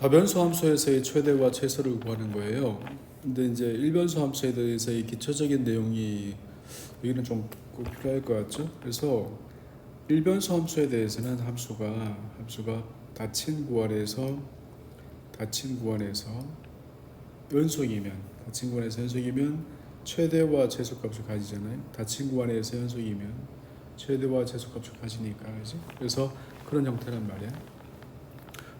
다변수 함수에서의 최대와 최소를 구하는 거예요. 근데 이제 일변수 함수에 대해서의 기초적인 내용이 여기는 좀 꼭 필요할 것 같죠? 그래서 일변수 함수에 대해서는 함수가 닫힌 구간에서 연속이면 최대와 최소 값을 가지잖아요. 닫힌 구간에서 연속이면 최대와 최소 값을 가지니까, 그지? 그래서 그런 형태란 말이야.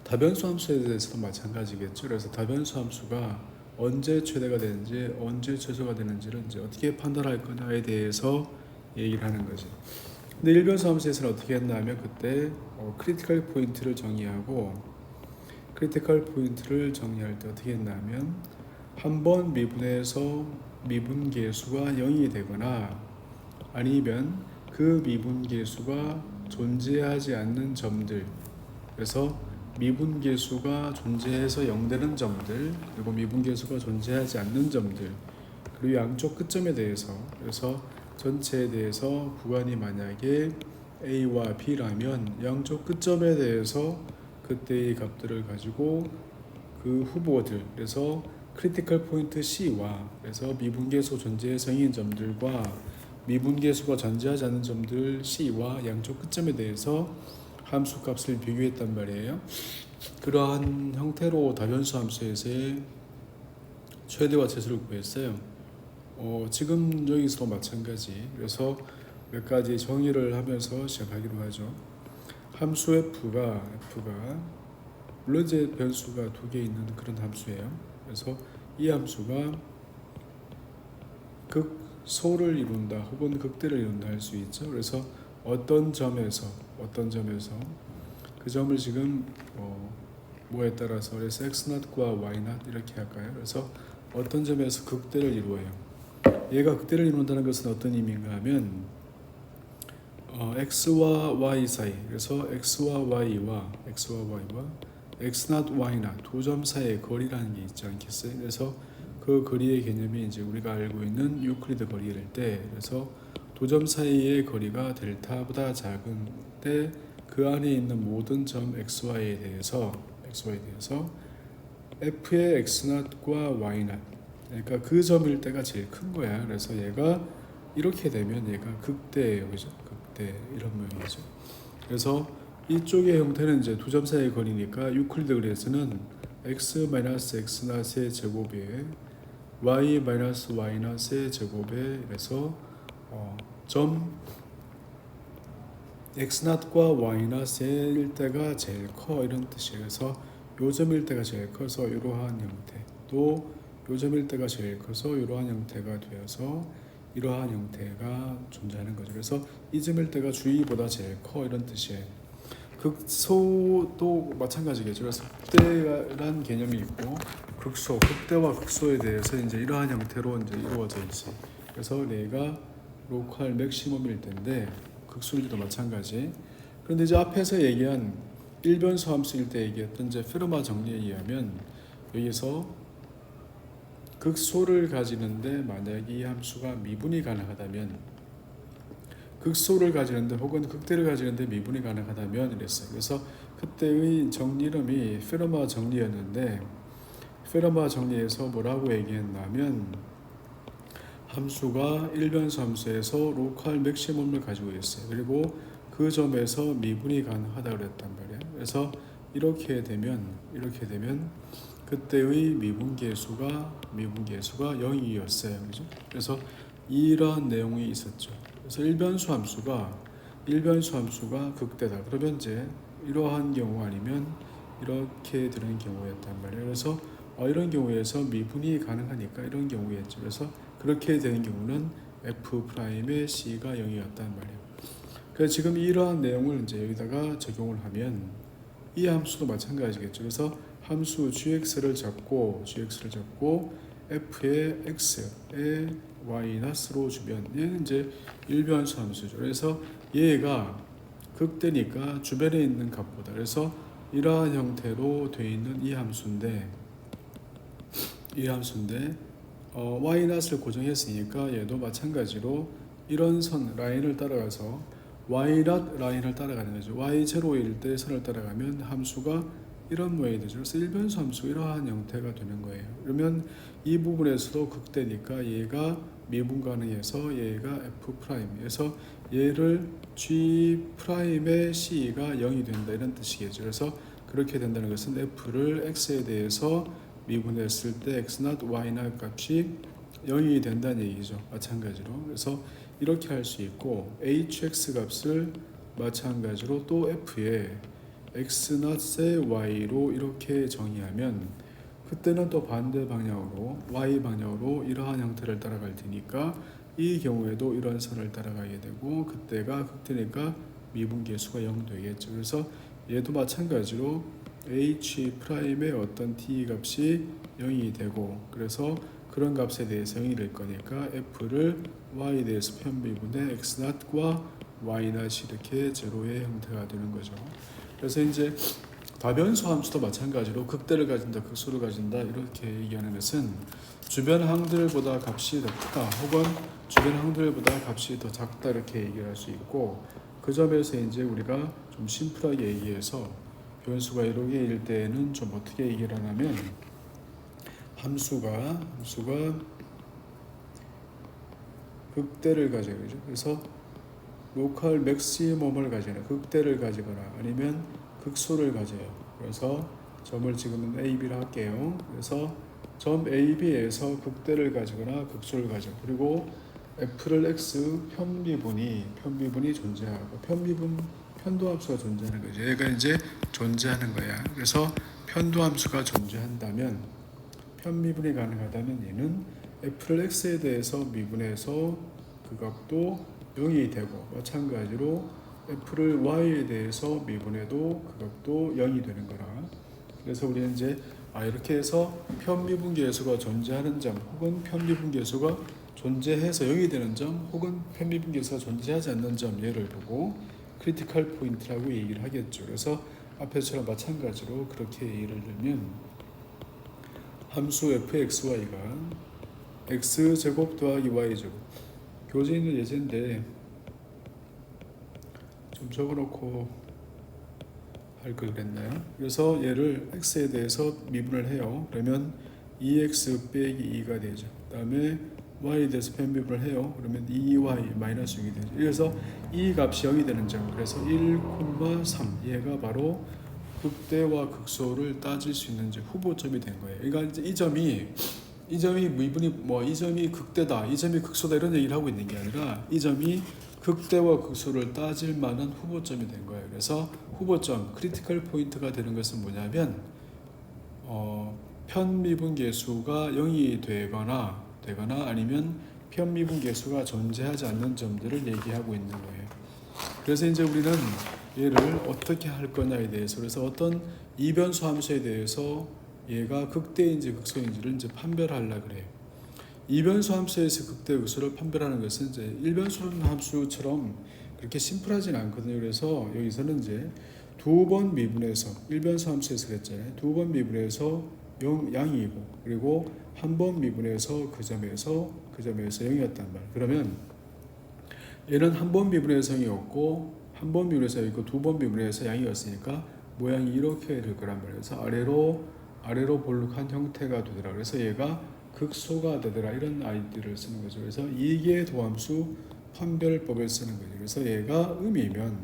다변수 함수에 대해서도 마찬가지겠죠. 그래서 다변수 함수가 언제 최대가 되는지 언제 최소가 되는지를 이제 어떻게 판단할 거냐에 대해서 얘기를 하는 거지. 근데 일변수 함수에서는 어떻게 했냐면 그때 크리티컬 포인트를 정의하고, 크리티컬 포인트를 정의할 때 어떻게 했냐면 한 번 미분해서 미분계수가 0이 되거나 아니면 그 미분계수가 존재하지 않는 점들, 그래서 미분계수가 존재해서 0 되는 점들, 그리고 미분계수가 존재하지 않는 점들, 그리고 양쪽 끝점에 대해서, 그래서 전체에 대해서 구간이 만약에 A와 B라면 양쪽 끝점에 대해서 그때의 값들을 가지고 그 후보들, 그래서 크리티컬 포인트 C와 그래서 미분계수 존재의 성인 점들과 미분계수가 존재하지 않는 점들 C와 양쪽 끝점에 대해서 함수 값을 비교했단 말이에요. 그러한 형태로 다변수 함수에서의 최대와 최소를 구했어요. 지금 여기서도 마찬가지. 그래서 몇 가지 정의를 하면서 시작하기로 하죠. 함수 F가 물론 이제 변수가 두 개 있는 그런 함수예요. 그래서 이 함수가 극소를 이룬다 혹은 극대를 이룬다 할 수 있죠. 그래서 어떤 점에서 그 점을 지금 뭐에 따라서 그래서 x0과 y0 이렇게 할까요? 그래서 어떤 점에서 극대를 이루어요. 얘가 극대를 이룬다는 것은 어떤 의미인가 하면 x와 y 사이, 그래서 x와 y와 x0, y0 두 점 사이의 거리라는 게 있지 않겠어요? 그래서 그 거리의 개념이 이제 우리가 알고 있는 유클리드 거리일 때, 그래서 두 점 사이의 거리가 델타보다 작은 때 그 안에 있는 모든 점 xy에 대해서 f의 x0과 y0, 그러니까 그 점일 때가 제일 큰 거야. 그래서 얘가 이렇게 되면 얘가 극대예요, 그죠? 극대 이런 모양이죠. 그래서 이쪽의 형태는 이제 두 점 사이의 거리니까 유클리드 거리에서는 x-x0의 제곱에 y-y0의 제곱에, 그래서 점 x0과 y0일 때가 제일 커 이런 뜻이에요. 그래서 요점일 때가 제일 커서 이러한 형태, 또 요점일 때가 제일 커서 이러한 형태가 되어서 이러한 형태가 존재하는 거죠. 그래서 이 점일 때가 주위보다 제일 커 이런 뜻이에요. 극소도 마찬가지겠죠. 그래서 극대란 개념이 있고 극대와 극소에 대해서 이제 이러한 형태로 이제 이루어져 있어요. 그래서 얘가 로컬 맥시멈일 텐데 극소일도 마찬가지. 그런데 이제 앞에서 얘기한 일변수 함수일 때 얘기했던 이제 페르마 정리에 의하면 여기서 극소를 가지는데 만약 이 함수가 미분이 가능하다면, 극소를 가지는데 혹은 극대를 가지는데 미분이 가능하다면 이랬어요. 그래서 그때의 정리 이름이 페르마 정리였는데, 페르마 정리에서 뭐라고 얘기했냐면 함수가 일변수 함수에서 로컬 맥시멈을 가지고 있어요. 그리고 그 점에서 미분이 가능하다 그랬단 말이에요. 그래서 이렇게 되면 그때의 미분계수가 0이었어요. 그죠? 그래서 이런 내용이 있었죠. 그래서 일변수 함수가 극대다. 그러면 이제 이러한 경우 아니면 이렇게 되는 경우였단 말이에요. 그래서 이런 경우에서 미분이 가능하니까 이런 경우였죠. 그래서 그렇게 되는 경우는 F'의 C가 0이었단 말이에요. 그래서 지금 이러한 내용을 이제 여기다가 적용을 하면 이 함수도 마찬가지겠죠. 그래서 함수 gx를 잡고 f의 x에 y-로 주면 얘는 이제 일변수 함수죠. 그래서 얘가 극대니까 주변에 있는 값보다, 그래서 이러한 형태로 되어 있는 이 함수인데 y-를 고정했으니까 얘도 마찬가지로 이런 선 라인을 따라가서 y-라인을 따라가는 거죠. y0일 때 선을 따라가면 함수가 이런 모양이 되죠. 그래서 일변수 함수 이러한 형태가 되는 거예요. 그러면 이 부분에서도 극대니까 얘가 미분 가능해서 얘가 F'에서 얘를 G'의 C가 0이 된다 이런 뜻이겠죠. 그래서 그렇게 된다는 것은 F를 X에 대해서 미분했을 때 X0, Y0 값이 0이 된다는 얘기죠. 마찬가지로. 그래서 이렇게 할 수 있고 HX 값을 마찬가지로 또 F에 X0세 Y로 이렇게 정의하면 그때는 또 반대 방향으로 Y 방향으로 이러한 형태를 따라갈 테니까 이 경우에도 이런 선을 따라가게 되고 그때가 극대니까 미분계수가 0 되겠죠. 그래서 얘도 마찬가지로 H'의 어떤 t 값이 0이 되고 그래서 그런 값에 대해서 0이 될 거니까 F를 Y에 대해서 편미분의 X0과 Y0이 이렇게 제로의 형태가 되는 거죠. 그래서 이제 다변수 함수도 마찬가지로 극대를 가진다, 극소를 가진다 이렇게 얘기하는 것은 주변 항들보다 값이 더 크다 혹은 주변 항들보다 값이 더 작다 이렇게 얘기할 수 있고 그 점에서 이제 우리가 좀 심플하게 얘기해서 변수가 여러 개일 때는 좀 어떻게 얘기를 하냐면 함수가 극대를 가져요. 그래서 로컬 맥시멈을 가지거나 극대를 가지거나 아니면 극소를 가져요. 그래서 점을 지금은 A, B를 할게요. 그래서 점 A, B에서 극대를 가지거나 극소를 가져. 그리고 F를 X 편미분이 존재하고 편도함수가 존재하는 거죠. 얘가 이제 존재하는 거야. 그래서 편도함수가 존재한다면 편미분이 가능하다면 얘는 F를 X에 대해서 미분해서 그 값도 0이 되고 마찬가지로 F를 Y에 대해서 미분해도 그 값도 0이 되는 거라. 그래서 우리는 이제 이렇게 해서 편미분계수가 존재하는 점 혹은 편미분계수가 존재해서 0이 되는 점 혹은 편미분계수가 존재하지 않는 점 예를 보고 크리티컬 포인트라고 얘기를 하겠죠. 그래서 앞에처럼 마찬가지로 그렇게 예를 들면 함수 fxy가 x제곱 더하기 y제곱 교재 있는 예제인데 좀 적어놓고 할 걸 그랬나요? 그래서 얘를 x에 대해서 미분을 해요. 그러면 2x 빼기 2가 되죠. 그 다음에 y에 대해서 편미분을 해요. 그러면 2y 마이너스 6이 되죠. 그래서 이 값이 0이 되는 점. 그래서 1,3 얘가 바로 극대와 극소를 따질 수 있는 이제 후보점이 된 거예요. 그러니까 이제 이 점이 미분이 이 점이 극대다, 이 점이 극소다 이런 얘기를 하고 있는 게 아니라 이 점이 극대와 극소를 따질 만한 후보점이 된 거예요. 그래서 후보점, 크리티컬 포인트가 되는 것은 뭐냐면 편미분계수가 0이 되거나 아니면 편미분계수가 존재하지 않는 점들을 얘기하고 있는 거예요. 그래서 이제 우리는 얘를 어떻게 할 거냐에 대해서 그래서 어떤 이변수 함수에 대해서 얘가 극대인지 극소인지를 이제 판별하려고 그래요. 이변수 함수에서 극대 극소를 판별하는 것은 이제 일변수 함수처럼 그렇게 심플하진 않거든요. 그래서 여기서는 이제 두 번 미분해서 일변수 함수에서 그랬잖아요. 두 번 미분해서 0이고 그리고 한 번 미분해서 그 점에서 0이었단 말. 그러면 얘는 한 번 미분해서 0이었고 한 번 미분해서 0이고 두 번 미분해서 양이었으니까 모양이 이렇게 될 거란 말이에요. 그래서 아래로 볼록한 형태가 되더라. 그래서 얘가 극소가 되더라. 이런 아이디어를 쓰는 거죠. 그래서 이게 도함수 판별법을 쓰는 거죠. 그래서 얘가 음이면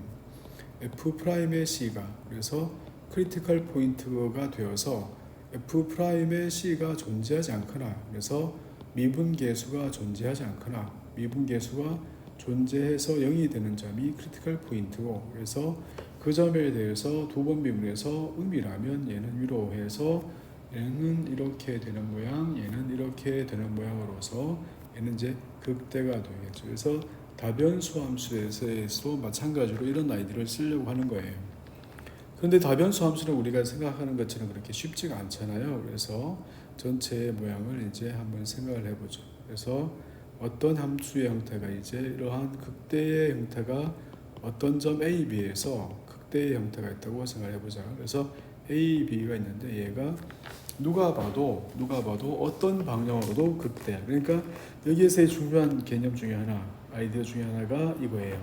F'의 C가 그래서 크리티컬 포인트가 되어서 F'의 C가 존재하지 않거나 그래서 미분계수가 존재하지 않거나 미분계수가 존재해서 0이 되는 점이 크리티컬 포인트고 그래서 그 점에 대해서 두 번 미분해서 음이라면 얘는 위로 해서 얘는 이렇게 되는 모양, 얘는 이렇게 되는 모양으로서 얘는 이제 극대가 되겠죠. 그래서 다변수 함수에서도 마찬가지로 이런 아이디어를 쓰려고 하는 거예요. 그런데 다변수 함수는 우리가 생각하는 것처럼 그렇게 쉽지가 않잖아요. 그래서 전체의 모양을 이제 한번 생각을 해보죠. 그래서 어떤 함수의 형태가 이제 이러한 극대의 형태가 어떤 점 A, B에서 극대의 형태가 있다고 생각을 해보자. 그래서 A, B가 있는데 얘가 누가 봐도 어떤 방향으로도 극대야. 그러니까 여기에서의 중요한 개념 중에 하나, 아이디어 중에 하나가 이거예요.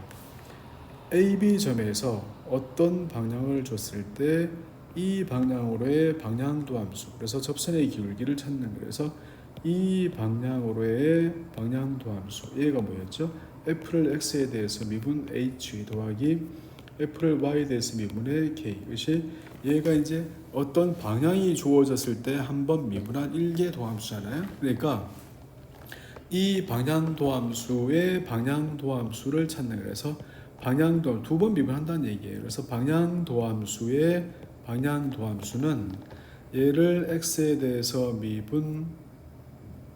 A, B 점에서 어떤 방향을 줬을 때 이 방향으로의 방향도 함수. 그래서 접선의 기울기를 찾는 거예요. 그래서 이 방향으로의 방향도 함수. 얘가 뭐였죠? f를 x에 대해서 미분 h 더하기 f를 y에 대해서 미분의 k. 이것이 얘가 이제 어떤 방향이 주어졌을 때 한번 미분한 일개 도함수잖아요. 그러니까 이 방향도함수의 방향도함수를 찾는 그래서 방향도 두 번 미분한다는 얘기예요. 그래서 방향도함수의 방향도함수는 얘를 x에 대해서 미분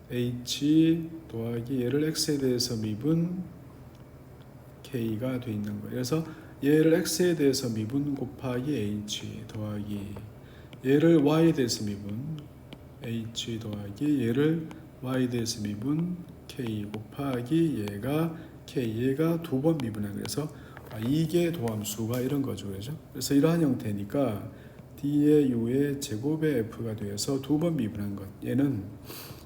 h 더하기 얘를 x에 대해서 미분 k가 돼 있는 거예요. 그래서 얘를 x에 대해서 미분 곱하기 h 더하기 얘를 y에 대해서 미분 h 더하기 얘를 y에 대해서 미분 k 곱하기 얘가 k 얘가 두 번 미분한 그래서 이게 도함수가 이런 거죠. 그렇죠? 그래서 이러한 형태니까 d의 u의 제곱의 f가 되어서 두 번 미분한 것. 얘는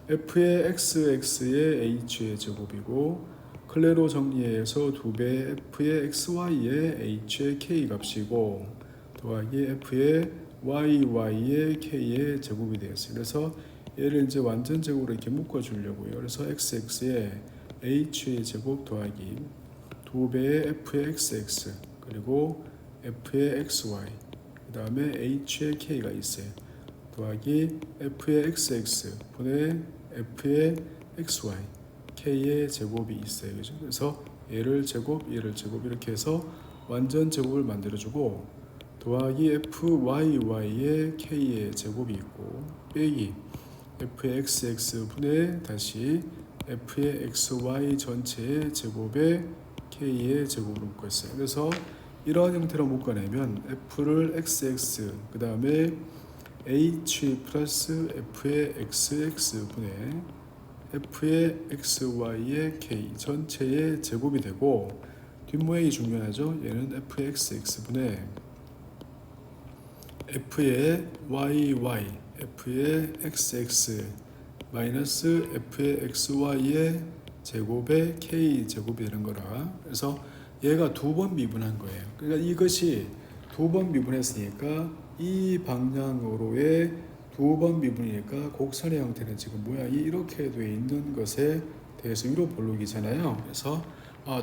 f의 xx의 h의 제곱이고 클레로 정리해서 2배 f의 xy의 h의 k 값이고 더하기 f의 yy의 k의 제곱이 되었어요. 그래서 얘를 이제 완전 제곱으로 이렇게 묶어 주려고요. 그래서 xx의 h의 제곱 더하기 2배의 f의 xx 그리고 f의 xy 그 다음에 h의 k가 있어요. 더하기 f의 xx 분의 f의 xy k의 제곱이 있어요. 그죠? 그래서 얘를 제곱 이렇게 해서 완전 제곱을 만들어주고 더하기 fyy의 k의 제곱이 있고 빼기 f의 xx 분의 다시 f의 xy 전체의 제곱에 k의 제곱으로 묶었어요. 그래서 이러한 형태로 묶어내면 f를 xx 그 다음에 h 플러스 f의 xx 분의 f의 xy의 k 전체의 제곱이 되고 뒷모양이 중요하죠. 얘는 f의 xx 분의 f의 yy f의 xx 마이너스 f의 xy의 제곱의 k 제곱이 되는 거라. 그래서 얘가 두 번 미분한 거예요. 그러니까 이것이 두 번 미분했으니까 이 방향으로의 두 번 미분이니까 곡선의 형태는 지금 모양이 이렇게 되어 있는 것에 대해서 위로 볼록이잖아요. 그래서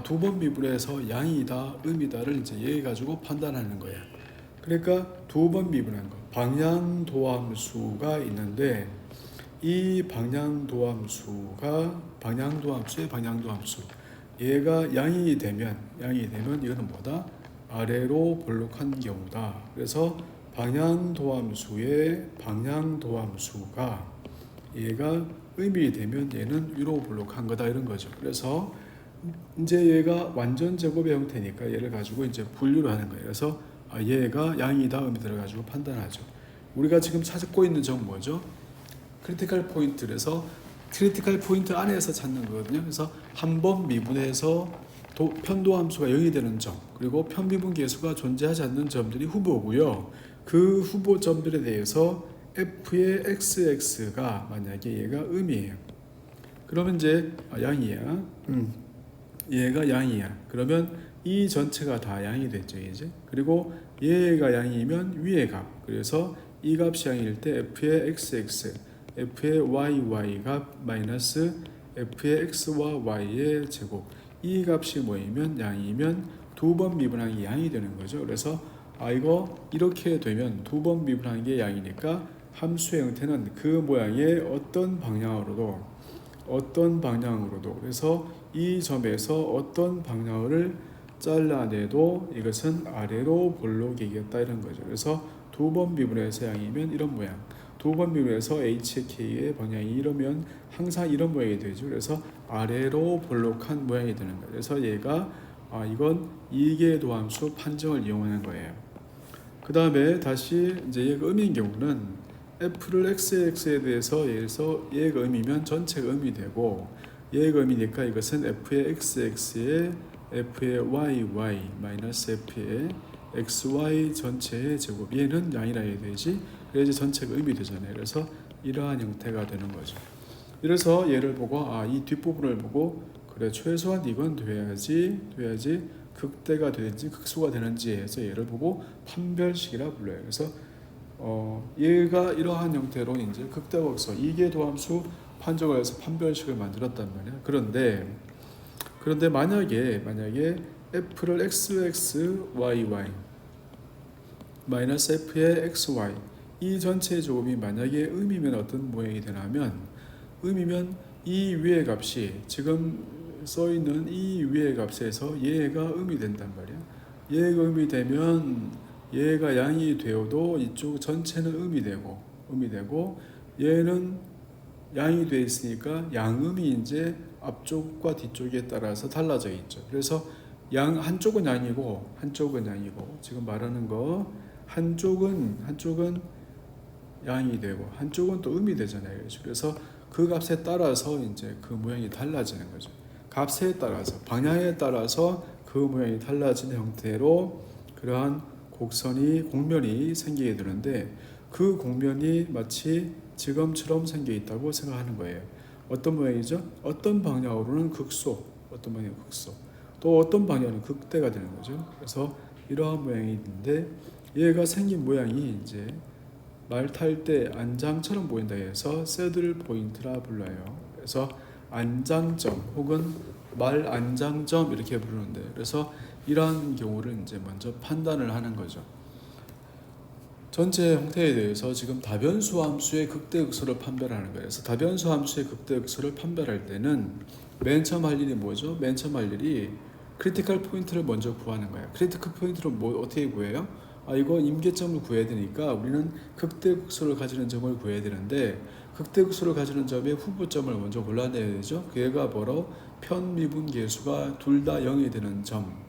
두 번 미분해서 양이다, 음이다를 이제 얘 가지고 판단하는 거예요. 그러니까 두 번 미분한 거. 방향도함수가 있는데 이 방향도함수의 방향도함수 얘가 양이 되면 이거는 뭐다? 아래로 볼록한 경우다. 그래서 방향도함수의 방향도함수가 얘가 음이 되면 얘는 위로 볼록한 거다 이런 거죠. 그래서 이제 얘가 완전 제곱의 형태니까 얘를 가지고 이제 분류를 하는 거예요. 그래서 얘가 양이다 음이다 가지고 판단하죠. 우리가 지금 찾고 있는 점 뭐죠? 크리티컬 포인트에서 크리티컬 포인트 안에서 찾는 거거든요. 그래서 한 번 미분해서 편도함수가 0이 되는 점 그리고 편미분 계수가 존재하지 않는 점들이 후보고요. 그 후보 점들에 대해서 f의 xx가 만약에 얘가 음이에요. 그러면 이제 양이야. 얘가 양이야. 그러면 이 전체가 다 양이 됐죠, 이제. 그리고 얘가 양이면 위의 값. 그래서 이 값이 양일 때 f의 xx, f의 yy 값 마이너스 f의 x와 y의 제곱. 이 값이 뭐이면 양이면 두 번 미분한 게 양이 되는 거죠. 그래서 이거 이렇게 되면 두 번 미분한 게 양이니까 함수의 형태는 그 모양의 어떤 방향으로도 그래서 이 점에서 어떤 방향을 잘라내도 이것은 아래로 볼록이겠다 이런 거죠. 그래서 두 번 미분해서 양이면 이런 모양, 두 번 미분해서 HK의 방향이 이러면 항상 이런 모양이 되죠. 그래서 아래로 볼록한 모양이 되는 거예요. 그래서 얘가 이건 이계도함수 판정을 이용하는 거예요. 그 다음에 다시 이제 얘가 음인 경우는 f를 x에 대해서 얘가 음이면 전체가 음이 되고 얘가 음이니까 이것은 f의 xx에 f의 yy 마이너스 f의 xy 전체의 제곱 얘는 양이라 해야 되지. 그래야지 전체가 음이 되잖아요. 그래서 이러한 형태가 되는 거죠. 그래서 얘를 보고 이 뒷부분을 보고 그래 최소한 이건 돼야지 극대가 되는지 극소가 되는지 해서 얘를 보고 판별식이라 불러요. 그래서 얘가 이러한 형태로 이제 극대각서 이계도함수 판정을 해서 판별식을 만들었단 말이야. 그런데 만약에 f를 x, y, y 마이너스 f의 xy 이 전체의 제곱이 만약에 음이면 어떤 모양이 되냐면 음이면 이 위의 값이 지금 써있는 이 위의 값에서 얘가 음이 된단 말이야. 얘가 음이 되면 얘가 양이 되어도 이쪽 전체는 음이 되고 얘는 양이 돼 있으니까 양음이 이제 앞쪽과 뒤쪽에 따라서 달라져 있죠. 그래서 한쪽은 양이고 지금 말하는 거 한쪽은 양이 되고 한쪽은 또 음이 되잖아요. 그래서 그 값에 따라서 이제 그 모양이 달라지는 거죠. 값에 따라서 방향에 따라서 그 모양이 달라지는 형태로 그러한 공면이 생기게 되는데 그 공면이 마치 지금처럼 생겨 있다고 생각하는 거예요. 어떤 모양이죠? 어떤 방향으로는 극소, 어떤 방향은 극소, 또 어떤 방향은 극대가 되는 거죠. 그래서 이러한 모양이 있는데 얘가 생긴 모양이 이제 말 탈 때 안장처럼 보인다 해서 새들 포인트라 불러요. 그래서 안장점 혹은 말 안장점 이렇게 부르는데 그래서 이러한 경우를 이제 먼저 판단을 하는 거죠. 전체 형태에 대해서 지금 다변수 함수의 극대극소를 판별하는 거예요. 그래서 다변수 함수의 극대극소를 판별할 때는 맨 처음 할 일이 뭐죠? 맨 처음 할 일이 크리티컬 포인트를 먼저 구하는 거예요. 크리티컬 포인트를 어떻게 구해요? 이거 임계점을 구해야 되니까 우리는 극대극소를 가지는 점을 구해야 되는데 극대극소를 가지는 점의 후보점을 먼저 골라내야 되죠. 그가 바로 편미분계수가 둘 다 0이 되는 점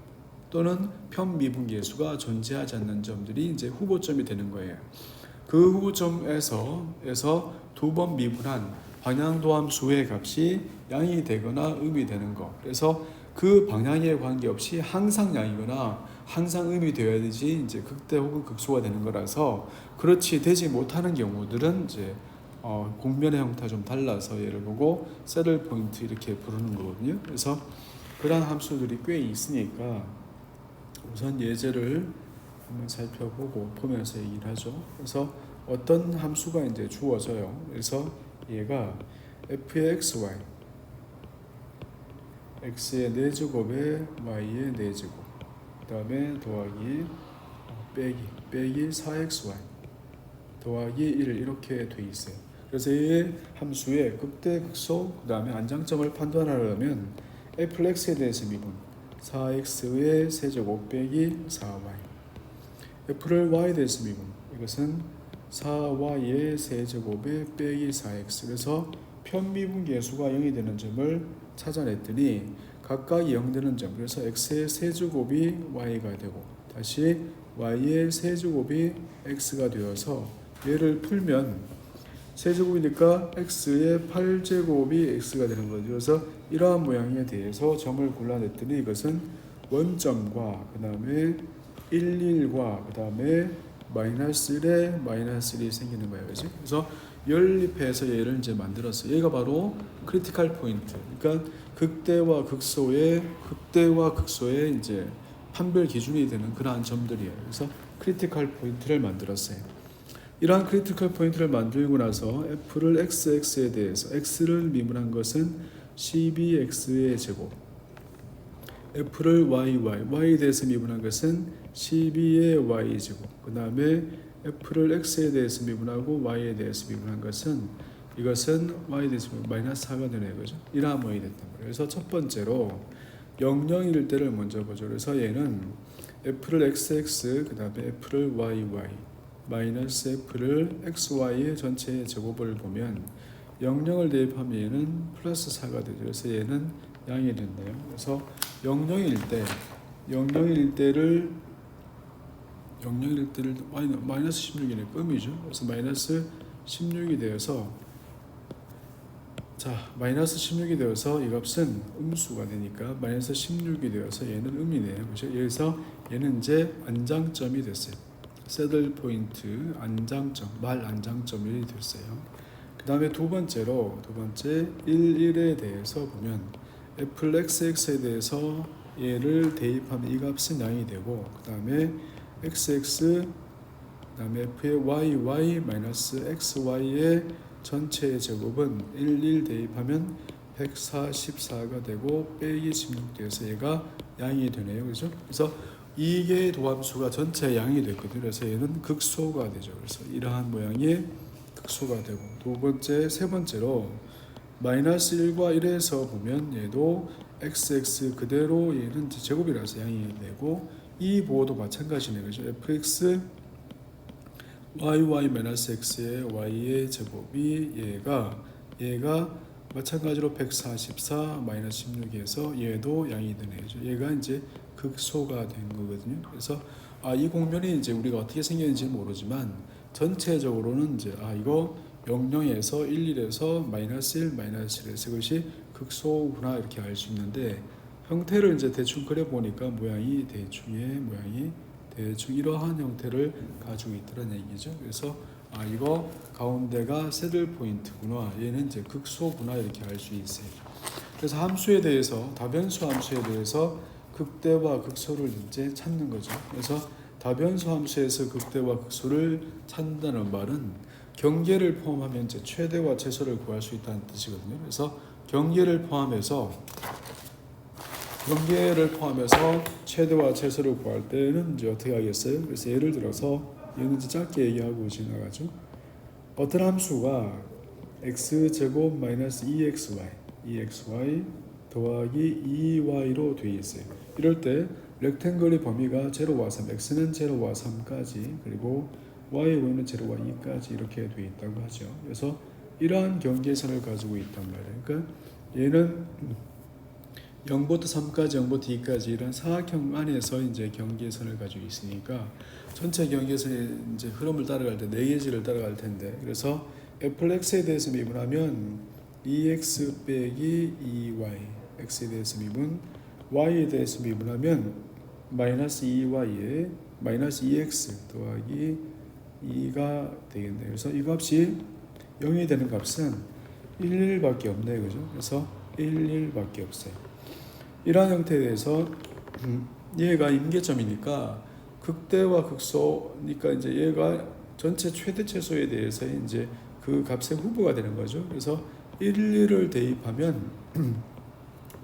또는 편미분계수가 존재하지 않는 점들이 이제 후보점이 되는 거예요. 그 후보점에서 두 번 미분한 방향도함수의 값이 양이 되거나 음이 되는 거. 그래서 그 방향에 관계없이 항상 양이거나 항상 음이 되어야 되지 이제 극대 혹은 극소가 되는 거라서 그렇지 되지 못하는 경우들은 이제 공면의 형태가 좀 달라서 얘를 보고 새들 포인트 이렇게 부르는 거거든요. 그래서 그러한 함수들이 꽤 있으니까 우선 예제를 한번 살펴보고 보면서 얘기를 하죠. 그래서 어떤 함수가 이제 주어져요. 그래서 얘가 f의 xy x의 4제곱에 y의 4제곱 그 다음에 더하기 빼기 4xy 더하기 1 이렇게 돼 있어요. 그래서 이 함수의 극대극소 그 다음에 안장점을 판단하려면 fx에 대해서 미분 4x의 세제곱 빼기 4y f를 y에 대해서 미분 이것은 4y의 세제곱에 빼기 4x 그래서 편미분계수가 0이 되는 점을 찾아냈더니 각각이 0 되는 점 그래서 x의 세제곱이 y가 되고 다시 y의 세제곱이 x가 되어서 얘를 풀면 세제곱이니까 x의 8제곱이 x가 되는 거죠. 그래서 이러한 모양에 대해서 점을 골라냈더니 이것은 원점과 그 다음에 11과 그 다음에 마이너스 1에 마이너스 1이 생기는 거예요. 그렇지? 그래서 연립해서 얘를 이제 만들었어요. 얘가 바로 크리티컬 포인트. 그러니까 극대와 극소의 이제 판별 기준이 되는 그러한 점들이에요. 그래서 크리티컬 포인트를 만들었어요. 이러한 크리티컬 포인트를 만들고 나서 f를 xx에 대해서 x를 미분한 것은 12x의 제곱 f를 y에 대해서 미분한 것은 12의 y 제곱 그 다음에 f를 x에 대해서 미분하고 y에 대해서 미분한 것은 이것은 y에 대해서 마이너스 4가 되는 거죠. 이러한 모양이 됐단 말이에요. 그래서 첫 번째로 0,0일 때를 먼저 보죠. 그래서 얘는 f를 xx 그 다음에 f를 yy 마이너스 f를 xy의 전체의 제곱을 보면 00을 대입하면 얘는 플러스 4가 되죠. 그래서 얘는 양이 된대요. 그래서 00일 때를 마이너스 16이니까 음이죠. 그래서 마이너스 16이 되어서 마이너스 16이 되어서 이 값은 음수가 되니까 마이너스 16이 되어서 얘는 음이네요. 그렇죠? 그래서 얘는 이제 안장점이 됐어요. 새들 포인트 안장점, 말 안장점이 됐어요. 그 다음에 두 번째 11에 대해서 보면 fxx에 대해서 얘를 대입하면 이 값은 양이 되고 그 다음에 xx 다음에 f의 y 마이너스 xy의 전체의 제곱은 11 대입하면 144가 되고 빼기 16 돼서 얘가 양이 되네요. 그죠? 그래서 이게 도함수가 전체 양이 됐거든요. 그래서 얘는 극소가 되죠. 그래서 이러한 모양의 극소가 되고, 세 번째로 마이너스 1과 1에서 보면 얘도 xx 그대로 얘는 제곱이라서 양이 되고, 이 보호도 마찬가지네요. 그죠? fx y-x의 y의 제곱이 얘가 마찬가지로 144 16에서 얘도 양이 되네요. 얘가 이제 극소가 된 거거든요. 그래서 이 공면이 이제 우리가 어떻게 생겼는지 모르지만 전체적으로는 이제 이거 00에서 11에서 마이너스 1 마이너스 1에서 이것이 극소구나 이렇게 알 수 있는데, 형태를 이제 대충 그려 보니까 모양이 대충 이러한 형태를 가지고 있더란 얘기죠. 그래서 이거 가운데가 새들 포인트구나, 얘는 이제 극소구나 이렇게 알 수 있어요. 그래서 함수에 대해서, 다변수 함수에 대해서 극대와 극소를 이제 찾는 거죠. 그래서 다변수 함수에서 극대와 극소를 찾는다는 말은 경계를 포함하면 이제 최대와 최소를 구할 수 있다는 뜻이거든요. 그래서 경계를 포함해서 최대와 최소를 구할 때는 이제 어떻게 하겠어요? 그래서 예를 들어서 얘는 이제 짧게 얘기하고 지나가죠. 어떤 함수가 x제곱 마이너스 2xy 더하기 2y로 되어 있어요. 이럴 때 렉탱글의 범위가 0와 3, x는 0와 3까지, 그리고 y는 0와 2까지 이렇게 되어 있다고 하죠. 그래서 이러한 경계선을 가지고 있단 말이에요. 그러니까 얘는 0부터 3까지, 0부터 2까지 이런 사각형 안에서 이제 경계선을 가지고 있으니까 전체 경계선의 이제 흐름을 따라갈 때 4개지를 따라갈 텐데, 그래서 fx에 대해서 미분하면 2x 빼기 2y, x에 대해서 미분, y에 대해서 미분하면 마이너스 2y에 마이너스 2x 더하기 2가 되겠네요. 그래서 이 값이 0이 되는 값은 11밖에 없네요. 그죠? 그래서 11밖에 없어요. 이러한 형태에 대해서 얘가 임계점이니까 극대와 극소니까 이제 얘가 전체 최대 최소에 대해서 이제 그 값의 후보가 되는 거죠. 그래서 1을 대입하면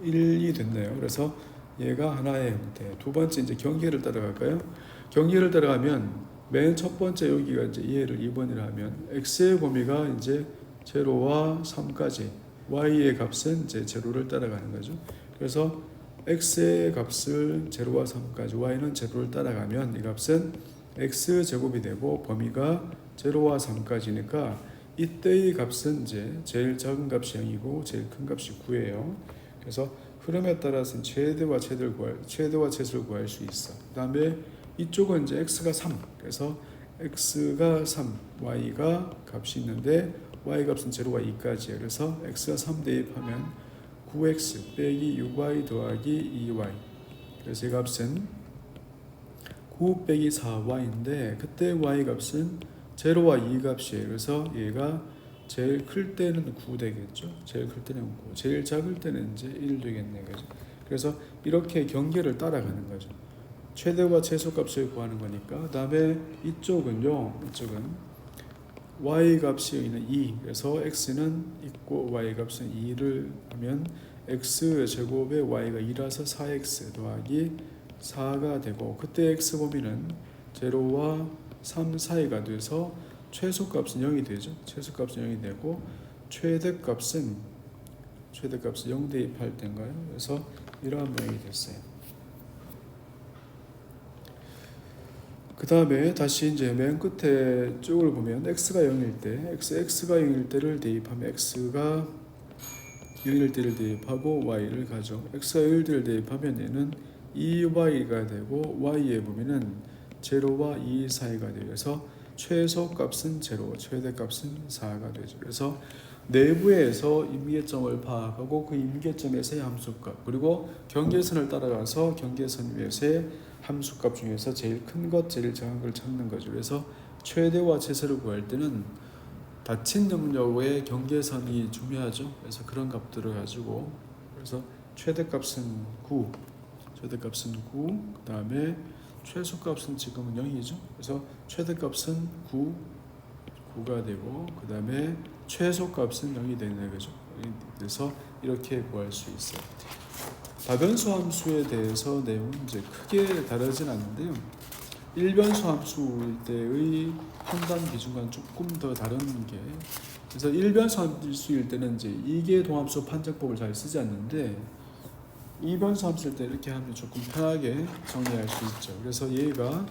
1이 됐네요. 그래서 얘가 하나의 형태. 두 번째 이제 경계를 따라갈까요? 경계를 따라가면 맨 첫 번째 여기가 이제 얘를 2번이라 하면 x의 범위가 이제 0와 3까지, y의 값은 이제 0를 따라가는 거죠. 그래서 x의 값을 0와 3까지, y는 0를 따라가면 이 값은 x제곱이 되고 범위가 0와 3까지니까 이때의 값은 이제 제일 작은 값이 0이고 제일 큰 값이 9예요. 그래서 흐름에 따라서는 최대와 최소를 구할 수 있어. 그 다음에 이쪽은 이제 x가 3, 그래서 x가 3, y가 값이 있는데 y 값은 0와 2까지예요. 그래서 x가 3 대입하면 9x 빼기 6y 더하기 2y, 그래서 이 값은 9 빼기 4y인데 그때 y 값은 0와 2 값이에요. 그래서 얘가 제일 클 때는 9 되겠죠. 제일 클 때는 9, 제일 작을 때는 이제 1 되겠네요. 그래서 이렇게 경계를 따라가는 거죠. 최대와 최소 값을 구하는 거니까. 그 다음에 이쪽은 y 값이 여기는 2, 그래서 x는 있고 y 값은 2를 하면 x 제곱에 y가 2라서 4x 더하기 4가 되고, 그때 x 범위는 0와 3 사이가 돼서 최소값은 0이 되죠. 최소값은 0이 되고 최대값은 0 대입할 때인가요? 그래서 이러한 모양이 됐어요. 그 다음에 다시 이제 맨 끝에 쪽을 보면 x가 0일 때, x가 0일 때를 대입하면 x가 0일 때를 대입하고 y를 가죠. x가 0일 때를 대입하면 얘는 2y가 되고 y의 범위는 0와 2 사이가 돼요. 그래서 최소값은 0, 최대값은 4가 되죠. 그래서 내부에서 임계점을 파악하고 그 임계점에서의 함수값, 그리고 경계선을 따라가서 경계선 위에서의 함수값 중에서 제일 큰 것, 제일 작은 걸 찾는 거죠. 그래서 최대와 최소를 구할 때는 닫힌 영역의 경계선이 중요하죠. 그래서 그런 값들을 가지고, 그래서 최대값은 9, 그 다음에 최소값은 지금은 0이죠. 그래서 최대값은 9가 되고 그 다음에 최소값은 0이 되는 거죠. 그래서 이렇게 구할 수 있어요. 다변수 함수에 대해서 내용은 이제 크게 다르진 않는데요. 일변수 함수일 때의 판단 기준과는 조금 더 다른 게, 그래서 일변수 함수일 때는 이제 이계 동함수 판정법을 잘 쓰지 않는데 이변수 함수일 때 이렇게 하면 조금 편하게 정리할 수 있죠. 그래서 얘가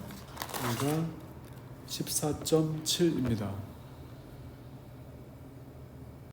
14.7입니다.